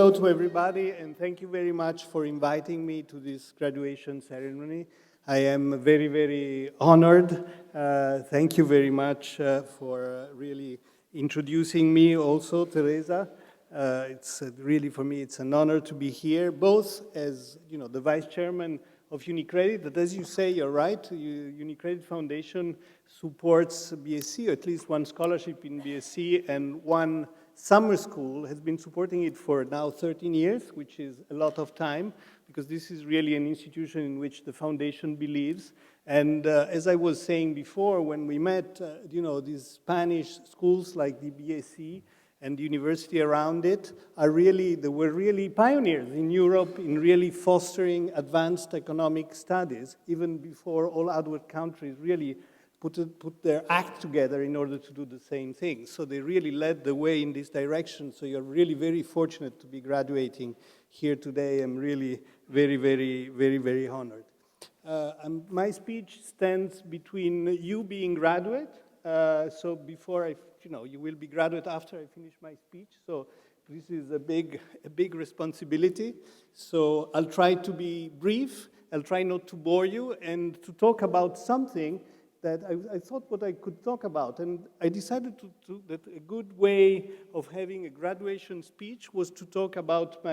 hello to everybody, and thank you very much for inviting me to this graduation ceremony. I am very, very honored. Thank you very much for really introducing me also, Teresa. It's really, for me, it's an honor to be here, both as, the vice chairman of UniCredit, but as you say, you're right, UniCredit Foundation supports BSc, or at least one scholarship in BSc, and one summer school has been supporting it for now 13 years, which is a lot of time, because this is really an institution in which the foundation believes. And as I was saying before, when we met, these Spanish schools like the BSc and the university around it they were really pioneers in Europe in really fostering advanced economic studies, even before all other countries really put their act together in order to do the same thing. So they really led the way in this direction. So you're really very fortunate to be graduating here today. I'm really very, very, very, very honored. My speech stands between you being graduate. So before you will be graduate after I finish my speech. So this is a big responsibility. So I'll try to be brief. I'll try not to bore you and to talk about something that I thought what I could talk about. And I decided that a good way of having a graduation speech was to talk about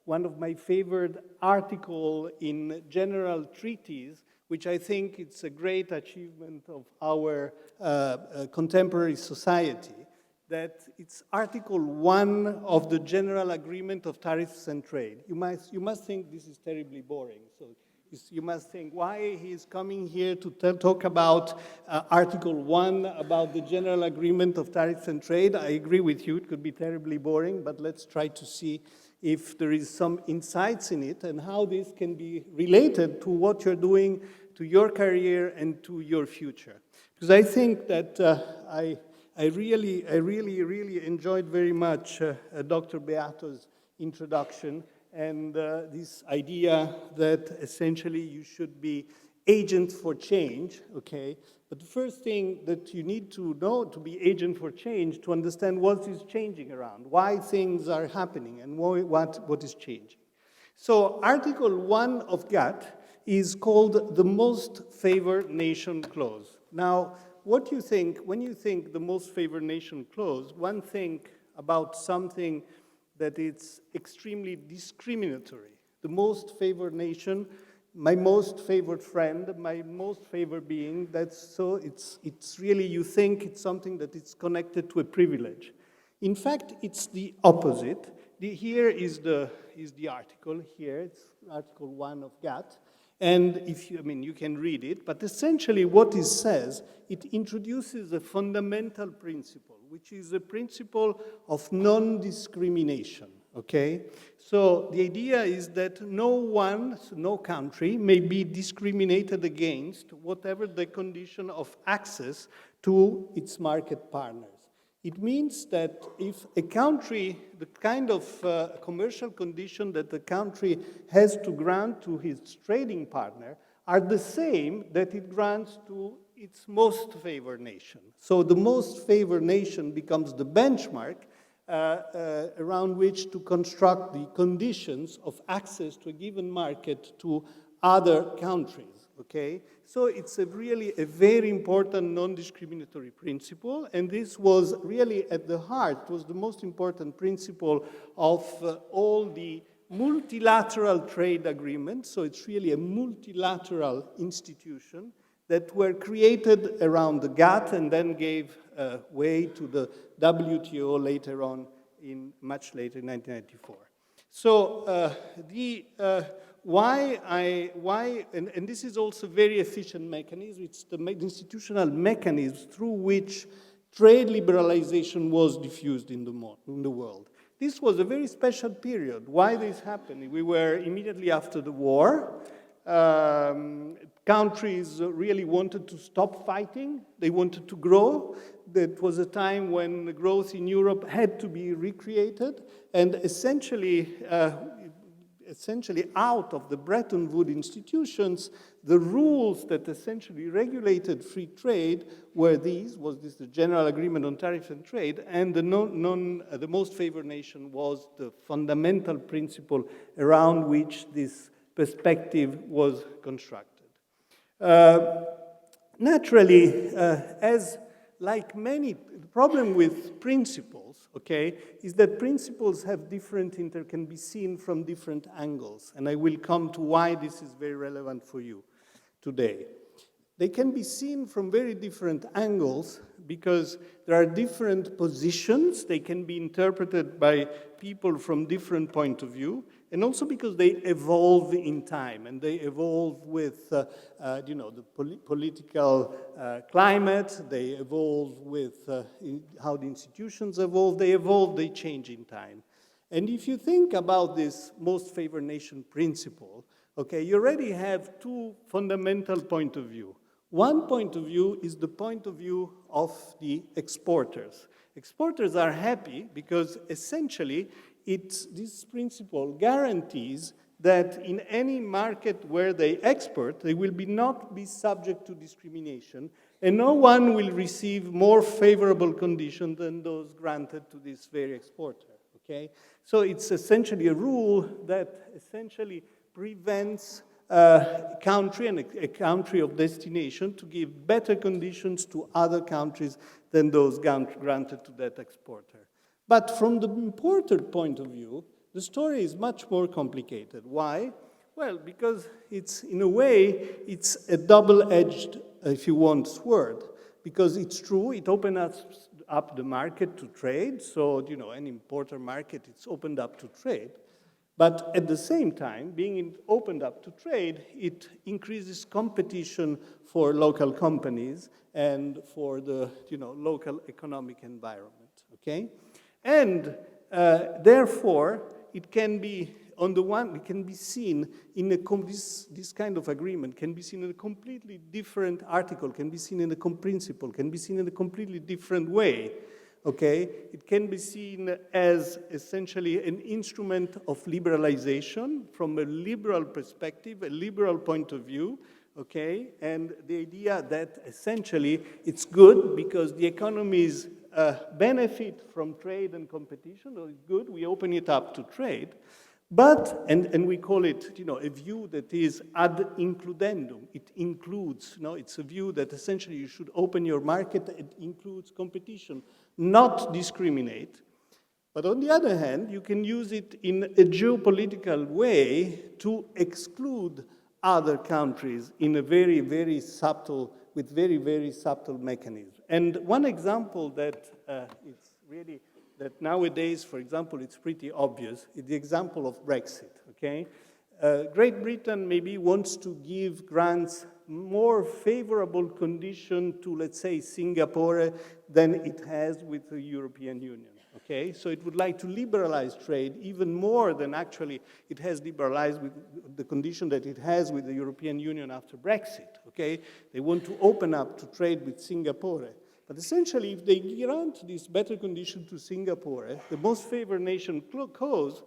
one of my favorite articles in General Treaties, which I think it's a great achievement of our contemporary society, that it's Article 1 of the General Agreement of Tariffs and Trade. You must think this is terribly boring. So you must think, why he's coming here to talk about Article 1 about the General Agreement of Tariffs and Trade. I agree with you, it could be terribly boring, but let's try to see if there is some insights in it and how this can be related to what you're doing, to your career and to your future. Because I think that I really enjoyed very much Dr. Beato's introduction, and this idea that essentially you should be agent for change, okay? But the first thing that you need to know to be agent for change, to understand what is changing around, why things are happening, and what is changing. So Article 1 of GATT is called the Most Favored Nation Clause. Now, what you think, when you think the Most Favored Nation Clause, one think about something that it's extremely discriminatory. The most favored nation, my most favored friend, my most favored being, it's really, you think it's something that is connected to a privilege. In fact, it's the opposite. Here is the article, here, it's Article 1 of GATT. And you can read it, but essentially what it says, it introduces a fundamental principle, which is a principle of non-discrimination, okay? So the idea is that no country may be discriminated against, whatever the condition of access to its market partners. It means that if a country, the kind of commercial condition that the country has to grant to its trading partner are the same that it grants to its most favored nation. So the most favored nation becomes the benchmark around which to construct the conditions of access to a given market to other countries, okay? So it's really a very important non-discriminatory principle, and this was really at the heart, was the most important principle of all the multilateral trade agreements. So it's really a multilateral institution that were created around the GATT and then gave way to the WTO later on, much later in 1994. So and this is also a very efficient mechanism. It's the institutional mechanism through which trade liberalization was diffused in the world. This was a very special period. Why this happened? We were immediately after the war. Countries really wanted to stop fighting. They wanted to grow. That was a time when the growth in Europe had to be recreated. And essentially, essentially out of the Bretton Woods institutions, the rules that essentially regulated free trade were these, the General Agreement on Tariffs and Trade, and the most favored nation was the fundamental principle around which this perspective was constructed. Naturally, as like many, the problem with principles, okay, is that principles have can be seen from different angles, and I will come to why this is very relevant for you today. They can be seen from very different angles because there are different positions. They can be interpreted by people from different point of view, and also because they evolve in time, and they evolve with, the political climate. They evolve with how the institutions evolve. They change in time. And if you think about this most favored nation principle, okay, you already have two fundamental points of view. One point of view is the point of view of the exporters. Exporters are happy because essentially this principle guarantees that in any market where they export, they will not be subject to discrimination, and no one will receive more favorable conditions than those granted to this very exporter, okay? So it's essentially a rule that essentially prevents a country of destination to give better conditions to other countries than those granted to that exporter. But from the importer point of view, the story is much more complicated. Why? Well, because in a way, it's a double-edged, if you want, sword. Because it's true, it opens up the market to trade. So, an importer market, it's opened up to trade. But at the same time, being opened up to trade, it increases competition for local companies and for the local economic environment, okay? And therefore, it can be, it can be seen in this kind of agreement can be seen in a completely different article, can be seen in a principle, can be seen in a completely different way. Okay, it can be seen as essentially an instrument of liberalization from a liberal perspective, a liberal point of view, okay, and the idea that essentially it's good because the economies benefit from trade and competition, so it's good, we open it up to trade, but, and we call it, a view that is ad includendum. It includes, it's a view that essentially you should open your market, it includes competition, not discriminate. But on the other hand, you can use it in a geopolitical way to exclude other countries in a very, very subtle, with very, very subtle mechanisms. And one example that it's really, that nowadays, for example, it's pretty obvious, is the example of Brexit, okay? Great Britain maybe wants to give grants more favorable condition to, let's say, Singapore than it has with the European Union, okay? So it would like to liberalize trade even more than actually it has liberalized with the condition that it has with the European Union after Brexit, okay? They want to open up to trade with Singapore. But essentially, if they grant this better condition to Singapore, the most favored nation clause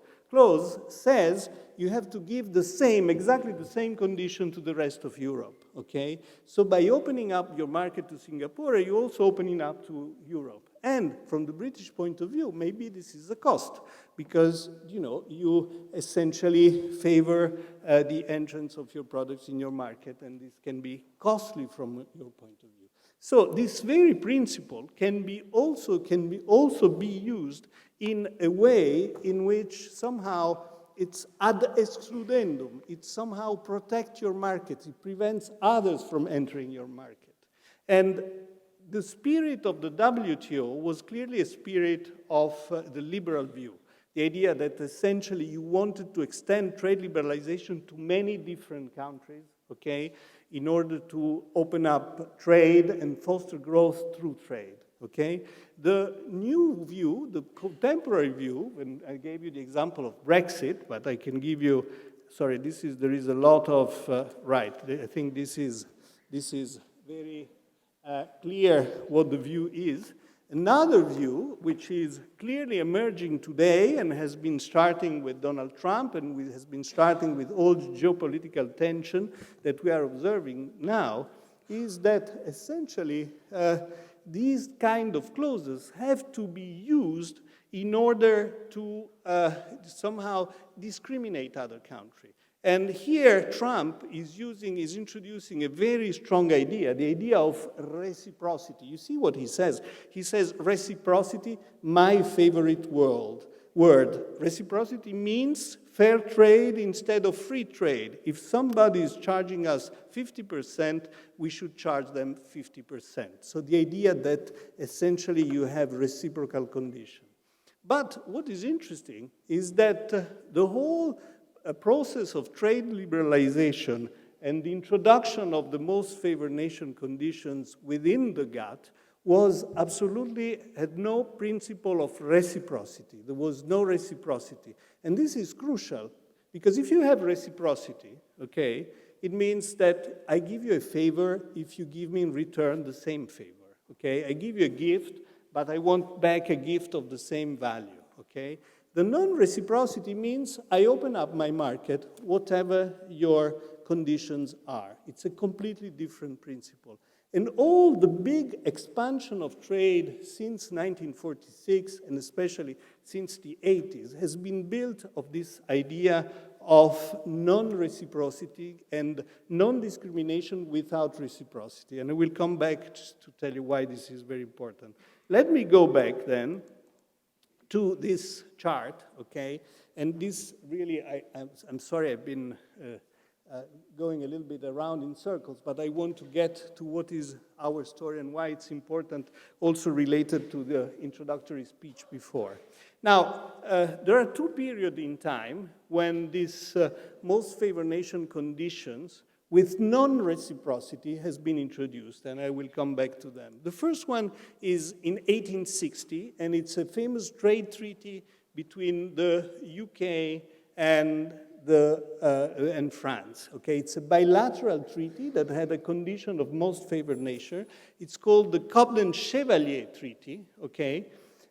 says you have to give exactly the same condition to the rest of Europe, okay? So by opening up your market to Singapore, you're also opening up to Europe. And from the British point of view, maybe this is a cost because, you essentially favor the entrance of your products in your market, and this can be costly from your point of view. So this very principle can also be used in a way in which somehow it's ad excludendum. It somehow protects your market. It prevents others from entering your market. And the spirit of the WTO was clearly a spirit of the liberal view. The idea that essentially you wanted to extend trade liberalization to many different countries, okay, in order to open up trade and foster growth through trade, okay? The new view, the contemporary view, and I gave you the example of Brexit, but I can give you, sorry, there is a lot of, right, I think this is very clear what the view is. Another view, which is clearly emerging today and has been starting with Donald Trump and has been starting with all the geopolitical tension that we are observing now, is that essentially these kind of clauses have to be used in order to somehow discriminate other countries. And here Trump is introducing a very strong idea, the idea of reciprocity. You see what he says? He says reciprocity, my favorite word. Reciprocity means fair trade instead of free trade. If somebody is charging us 50%, we should charge them 50%. So the idea that essentially you have reciprocal conditions. But what is interesting is that the whole process of trade liberalization and the introduction of the most favored nation conditions within the GATT had no principle of reciprocity. There was no reciprocity. And this is crucial, because if you have reciprocity, okay, it means that I give you a favor if you give me in return the same favor, okay? I give you a gift, but I want back a gift of the same value, okay? The non-reciprocity means I open up my market, whatever your conditions are. It's a completely different principle. And all the big expansion of trade since 1946, and especially since the 80s, has been built of this idea of non-reciprocity and non-discrimination without reciprocity. And I will come back just to tell you why this is very important. Let me go back then to this chart, okay? And this really, I'm sorry, I've been going a little bit around in circles, but I want to get to what is our story and why it's important, also related to the introductory speech before. Now, there are two periods in time when these most favored nation conditions with non-reciprocity has been introduced, and I will come back to them. The first one is in 1860, and it's a famous trade treaty between the UK and France. Okay, it's a bilateral treaty that had a condition of most favored nation. It's called the Cobden-Chevalier Treaty. Okay,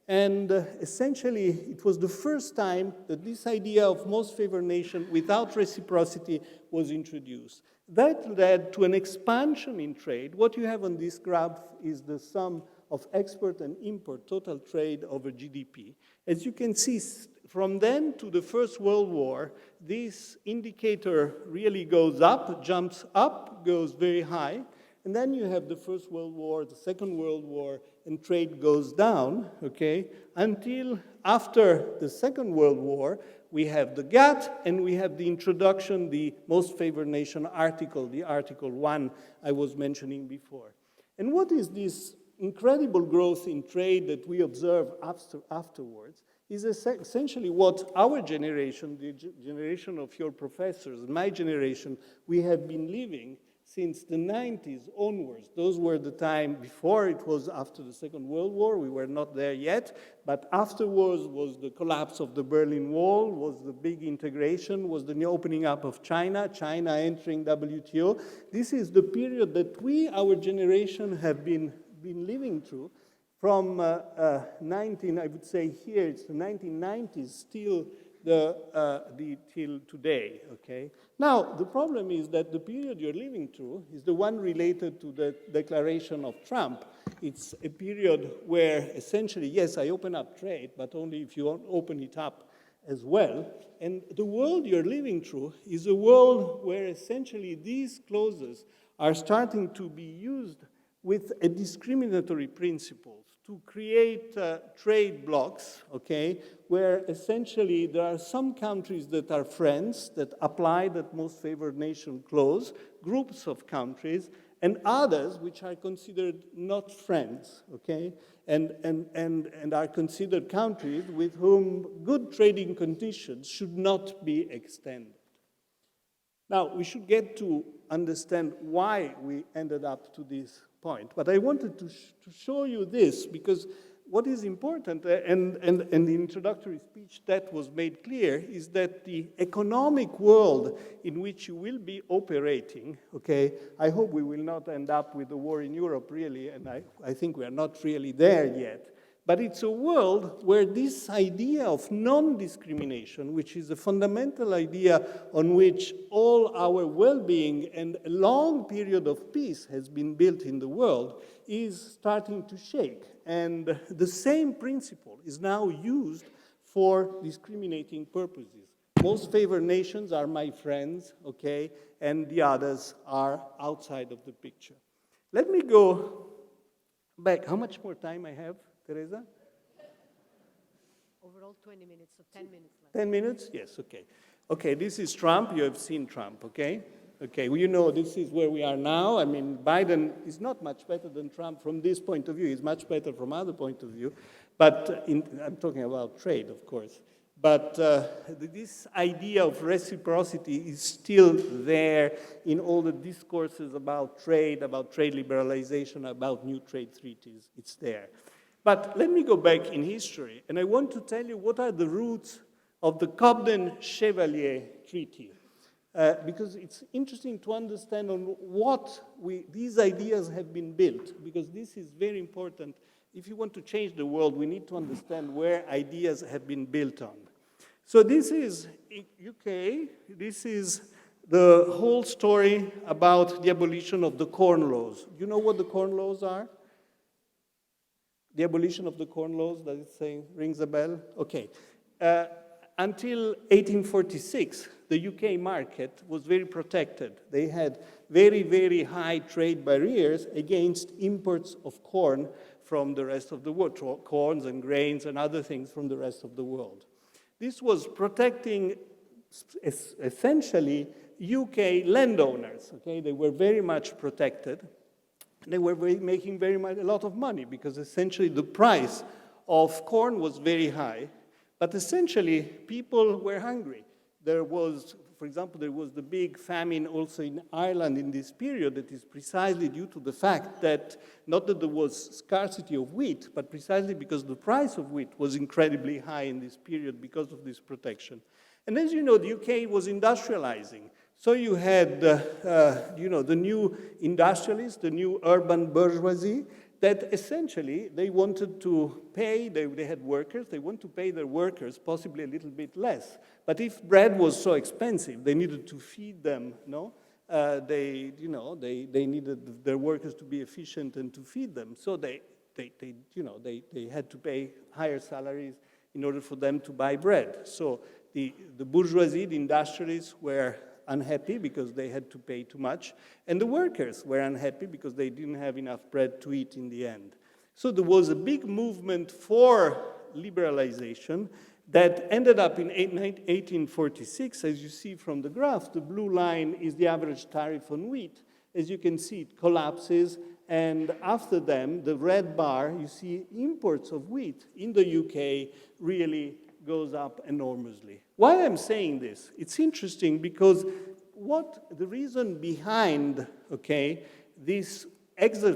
and essentially it was the first time that this idea of most favored nation without reciprocity was introduced. That led to an expansion in trade. What you have on this graph is the sum of export and import, total trade over GDP. As you can see, from then to the First World War, this indicator really goes up, jumps up, goes very high. And then you have the First World War, the Second World War, and trade goes down, okay, until after the Second World War, we have the GATT, and we have the introduction, the most favored nation article, the Article 1 I was mentioning before. And what is this incredible growth in trade that we observe afterwards is essentially what our generation, the generation of your professors, my generation, we have been living since the 90s onwards. Those were the time before it was after the Second World War. We were not there yet, but afterwards was the collapse of the Berlin Wall, was the big integration, was the new opening up of China, China entering WTO. This is the period that we, our generation, have been living through from I would say here, it's the 1990s still till today, okay? Now, the problem is that the period you're living through is the one related to the declaration of Trump. It's a period where essentially, yes, I open up trade, but only if you open it up as well. And the world you're living through is a world where essentially these clauses are starting to be used with a discriminatory principle to create trade blocks, okay, where essentially there are some countries that are friends that apply that most favored nation clause, groups of countries, and others which are considered not friends, okay, and are considered countries with whom good trading conditions should not be extended. Now, we should get to understand why we ended up to this point. But I wanted to show you this because what is important, and the introductory speech that was made clear, is that the economic world in which you will be operating, okay, I hope we will not end up with a war in Europe, really, and I think we are not really there yet. But it's a world where this idea of non-discrimination, which is a fundamental idea on which all our well-being and a long period of peace has been built in the world, is starting to shake. And the same principle is now used for discriminating purposes. Most favored nations are my friends, okay, and the others are outside of the picture. Let me go back. How much more time I have, Teresa? Overall 20 minutes, so 10 minutes left. 10 minutes? Yes, okay. Okay, this is Trump. You have seen Trump, okay? Okay, well, you know, this is where we are now. I mean, Biden is not much better than Trump from this point of view. He's much better from other point of view. But I'm talking about trade, of course. But this idea of reciprocity is still there in all the discourses about trade liberalization, about new trade treaties. It's there. But let me go back in history, and I want to tell you what are the roots of the Cobden-Chevalier Treaty. Because it's interesting to understand on what these ideas have been built, because this is very important. If you want to change the world, we need to understand where ideas have been built on. So this is UK. This is the whole story about the abolition of the Corn Laws. You know what the Corn Laws are? The abolition of the Corn Laws, does it say, rings a bell? Okay. Until 1846, the UK market was very protected. They had very, very high trade barriers against imports of corn from the rest of the world, corns and grains and other things from the rest of the world. This was protecting essentially UK landowners, okay? They were very much protected. They were making a lot of money because essentially the price of corn was very high. But essentially, people were hungry. There was, for example, there was the big famine also in Ireland in this period that is precisely due to the fact that, not that there was scarcity of wheat, but precisely because the price of wheat was incredibly high in this period because of this protection. And as you know, the UK was industrializing. So you had, the new industrialists, the new urban bourgeoisie, that essentially they wanted to pay, they had workers, they want to pay their workers possibly a little bit less. But if bread was so expensive, they needed to feed them, no? They needed their workers to be efficient and to feed them. So they had to pay higher salaries in order for them to buy bread. So the bourgeoisie, the industrialists were unhappy because they had to pay too much, and the workers were unhappy because they didn't have enough bread to eat in the end. So there was a big movement for liberalization that ended up in 1846. As you see from the graph, the blue line is the average tariff on wheat. As you can see, it collapses, and after them, the red bar, you see imports of wheat in the UK really goes up enormously. Why I'm saying this? It's interesting because the reason behind, okay, this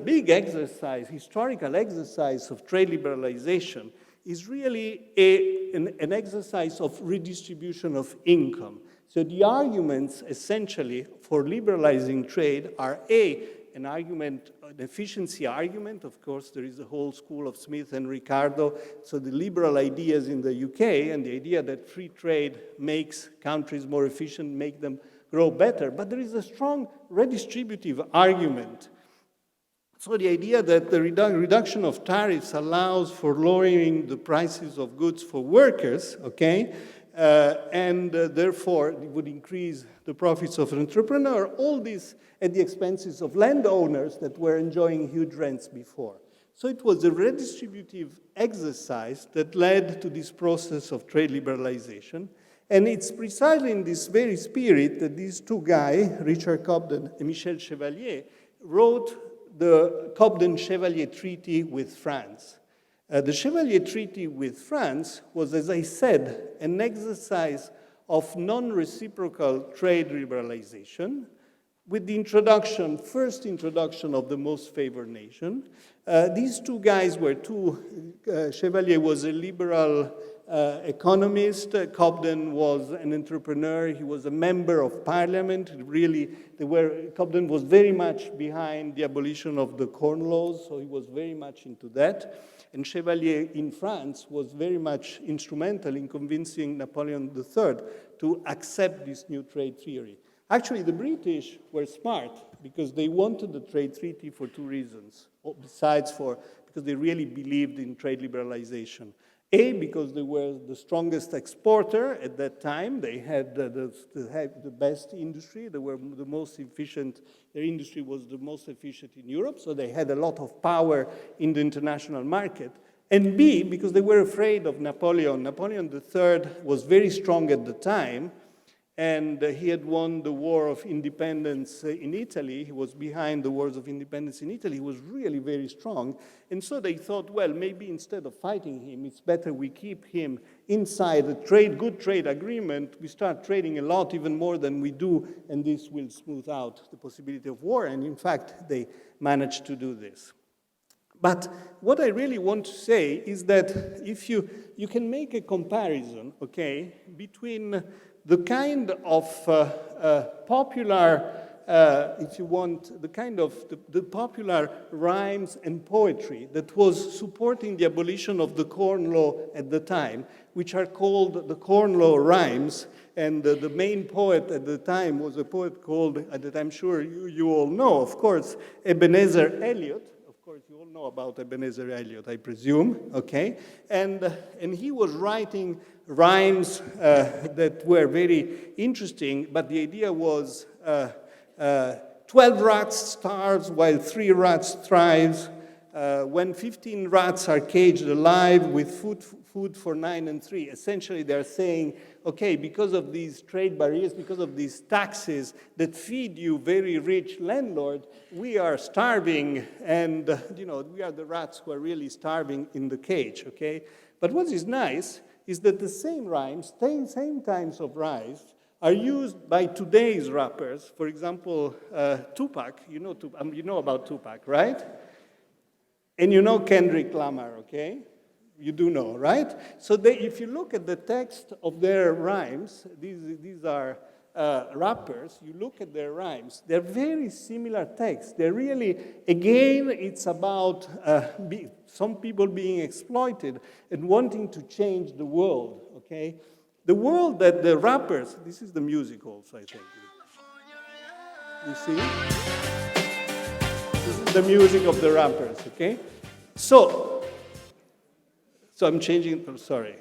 big exercise, historical exercise of trade liberalization is really an exercise of redistribution of income. So the arguments essentially for liberalizing trade are an argument, an efficiency argument. Of course, there is a whole school of Smith and Ricardo. So the liberal ideas in the UK and the idea that free trade makes countries more efficient, make them grow better. But there is a strong redistributive argument. So the idea that the reduction of tariffs allows for lowering the prices of goods for workers, okay, and therefore it would increase the profits of an entrepreneur, all this at the expenses of landowners that were enjoying huge rents before. So it was a redistributive exercise that led to this process of trade liberalization. And it's precisely in this very spirit that these two guys, Richard Cobden and Michel Chevalier, wrote the Cobden-Chevalier Treaty with France. The Chevalier Treaty with France was, as I said, an exercise of non-reciprocal trade liberalization with the first introduction of the most favored nation. These two guys were Chevalier was a liberal economist, Cobden was an entrepreneur, he was a member of parliament. Really, Cobden was very much behind the abolition of the Corn Laws, so he was very much into that. And Chevalier in France was very much instrumental in convincing Napoleon III to accept this new trade theory. Actually, the British were smart because they wanted the trade treaty for two reasons, because they really believed in trade liberalization. A, because they were the strongest exporter at that time. They had the best industry. They were the most efficient. Their industry was the most efficient in Europe, so they had a lot of power in the international market. And B, because they were afraid of Napoleon. Napoleon III was very strong at the time, and he had won the War of Independence in Italy. He was behind the Wars of Independence in Italy. He was really very strong. And so they thought, well, maybe instead of fighting him, it's better we keep him inside a good trade agreement. We start trading a lot, even more than we do, and this will smooth out the possibility of war. And in fact, they managed to do this. But what I really want to say is that if you can make a comparison, okay, between the kind of popular, if you want, the kind of the popular rhymes and poetry that was supporting the abolition of the Corn Law at the time, which are called the Corn Law rhymes, and the main poet at the time was a poet called, that I'm sure you all know, of course, Ebenezer Eliot. Of course, you all know about Ebenezer Eliot, I presume, okay? And he was writing rhymes that were very interesting, but the idea was 12 rats starve while 3 rats thrive. When 15 rats are caged alive with food for 9 and 3. Essentially, they're saying, okay, because of these trade barriers, because of these taxes that feed you very rich landlord, we are starving, and we are the rats who are really starving in the cage, okay? But what is nice is that the same rhymes, same kinds of rhymes, are used by today's rappers. For example, Tupac, you know about Tupac, right? And you know Kendrick Lamar, okay? You do know, right? So if you look at the text of their rhymes, these are rappers, you look at their rhymes, they're very similar texts. They're really, again, it's about some people being exploited and wanting to change the world, okay? The world that the rappers, this is the music also, I think. You see? This is the music of the rappers, okay? So I'm changing, I'm sorry.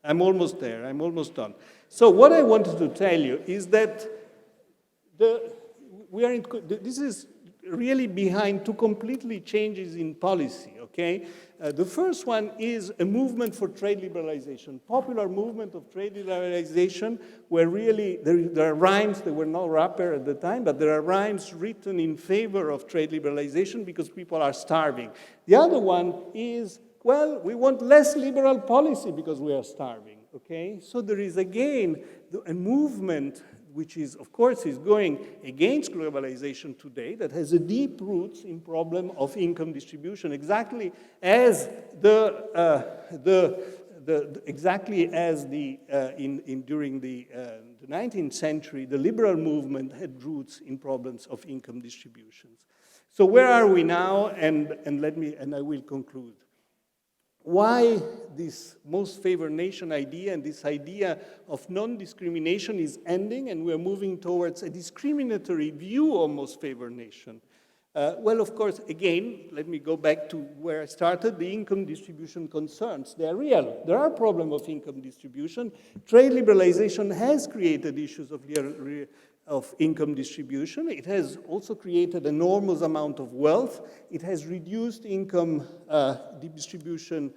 I'm almost there, I'm almost done. So what I wanted to tell you is that this is really behind two completely changes in policy, okay? The first one is a movement for trade liberalization, popular movement of trade liberalization, where really there are rhymes, there were no rapper at the time, but there are rhymes written in favor of trade liberalization because people are starving. The other one is, well, we want less liberal policy because we are starving, okay? So there is again a movement which is, of course, is going against globalization today, that has a deep roots in problem of income distribution, exactly as during the 19th century, the liberal movement had roots in problems of income distributions. So where are we now? And I will conclude. Why this most favored nation idea and this idea of non-discrimination is ending and we're moving towards a discriminatory view of most favored nation? Well, of course, again, let me go back to where I started, the income distribution concerns. They're real. There are problems of income distribution. Trade liberalization has created issues of income distribution. It has also created an enormous amount of wealth. It has reduced income distribution,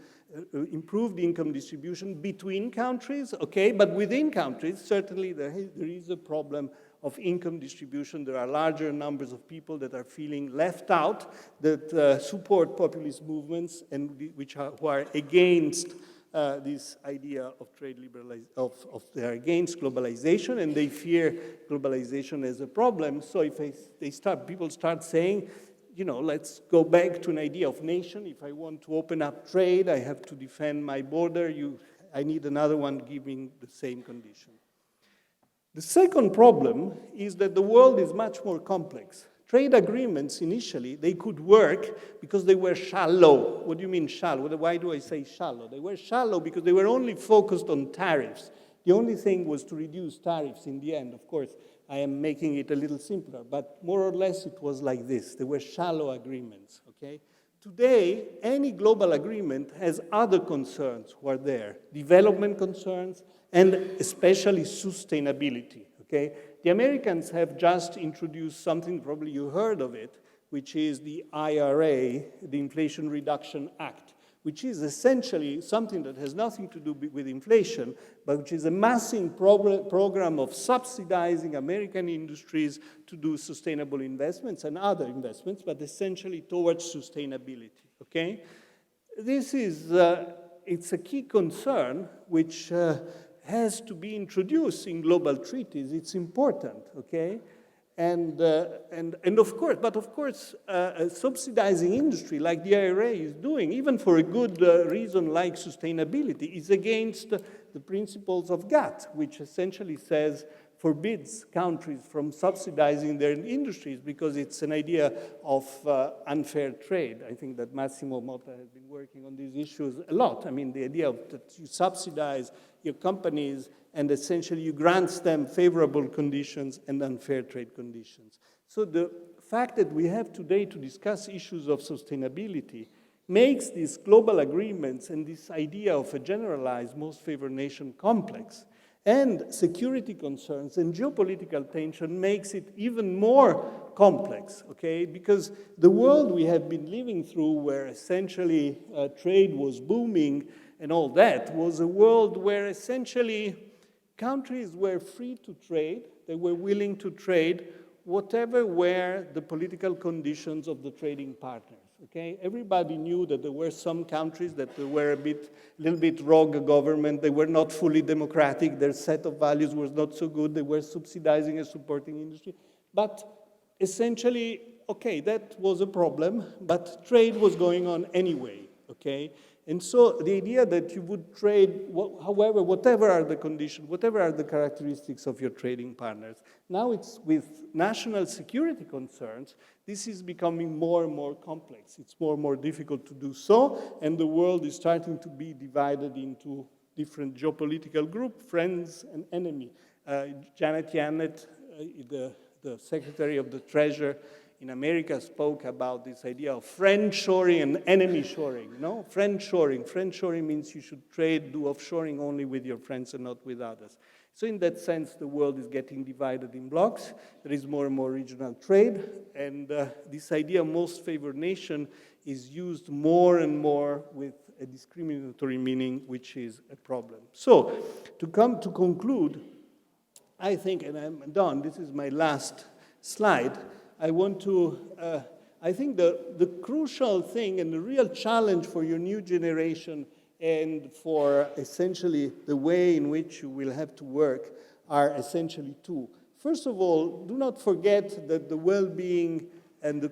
improved income distribution between countries, okay? But within countries, certainly there is a problem of income distribution. There are larger numbers of people that are feeling left out, that support populist movements and who are against this idea of trade of they're against globalization, and they fear globalization as a problem. So if people start saying, let's go back to an idea of nation. If I want to open up trade, I have to defend my border. I need another one giving the same condition. The second problem is that the world is much more complex. Trade agreements, initially, they could work because they were shallow. What do you mean shallow? Why do I say shallow? They were shallow because they were only focused on tariffs. The only thing was to reduce tariffs in the end. Of course, I am making it a little simpler, but more or less it was like this. They were shallow agreements, okay? Today, any global agreement has other concerns who are there, development concerns, and especially sustainability, okay? The Americans have just introduced something, probably you heard of it, which is the IRA, the Inflation Reduction Act, which is essentially something that has nothing to do with inflation, but which is a massive program of subsidizing American industries to do sustainable investments and other investments, but essentially towards sustainability, okay? This is, it's a key concern which has to be introduced in global treaties. It's important, okay? And of course, subsidizing industry like the IRA is doing, even for a good reason like sustainability, is against the principles of GATT, which essentially forbids countries from subsidizing their industries because it's an idea of unfair trade. I think that Massimo Motta has been working on these issues a lot. I mean, the idea that you subsidize your companies and essentially you grant them favorable conditions and unfair trade conditions. So the fact that we have today to discuss issues of sustainability makes these global agreements and this idea of a generalized most favored nation complex. And security concerns and geopolitical tension makes it even more complex, okay? Because the world we have been living through where essentially trade was booming and all that was a world where essentially countries were free to trade, they were willing to trade, whatever were the political conditions of the trading partners, okay? Everybody knew that there were some countries that were a little bit rogue government, they were not fully democratic, their set of values was not so good, they were subsidizing and supporting industry, but essentially, okay, that was a problem, but trade was going on anyway, okay? And so the idea that you would trade, however, whatever are the conditions, whatever are the characteristics of your trading partners, now it's with national security concerns, this is becoming more and more complex. It's more and more difficult to do so, and the world is starting to be divided into different geopolitical groups, friends and enemy. Janet Yellen, the Secretary of the Treasury in America, spoke about this idea of friend shoring and enemy shoring. No, friend shoring. Friend shoring means you should do offshoring only with your friends and not with others. So in that sense, the world is getting divided in blocks. There is more and more regional trade, and this idea of most favored nation is used more and more with a discriminatory meaning, which is a problem. So to conclude, I think, and I'm done, this is my last slide, I think the crucial thing and the real challenge for your new generation and for essentially the way in which you will have to work are essentially two. First of all, do not forget that the well-being and the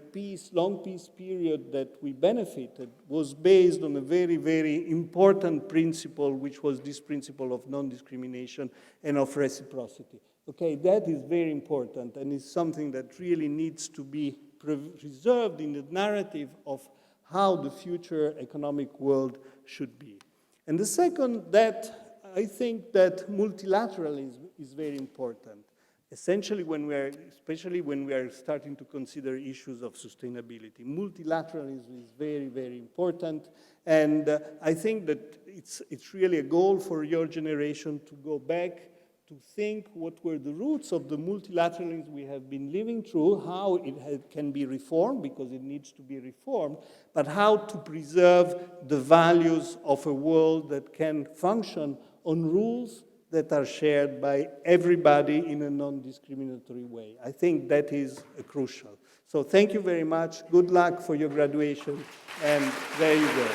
long peace period that we benefited was based on a very, very important principle, which was this principle of non-discrimination and of reciprocity. Okay, that is very important, and it's something that really needs to be preserved in the narrative of how the future economic world should be. And the second, that I think that multilateralism is very important, especially when we are starting to consider issues of sustainability. Multilateralism is very, very important, and I think that it's really a goal for your generation to go back to think what were the roots of the multilateralism we have been living through, how it can be reformed, because it needs to be reformed, but how to preserve the values of a world that can function on rules that are shared by everybody in a non-discriminatory way. I think that is crucial. So thank you very much. Good luck for your graduation, and there you go.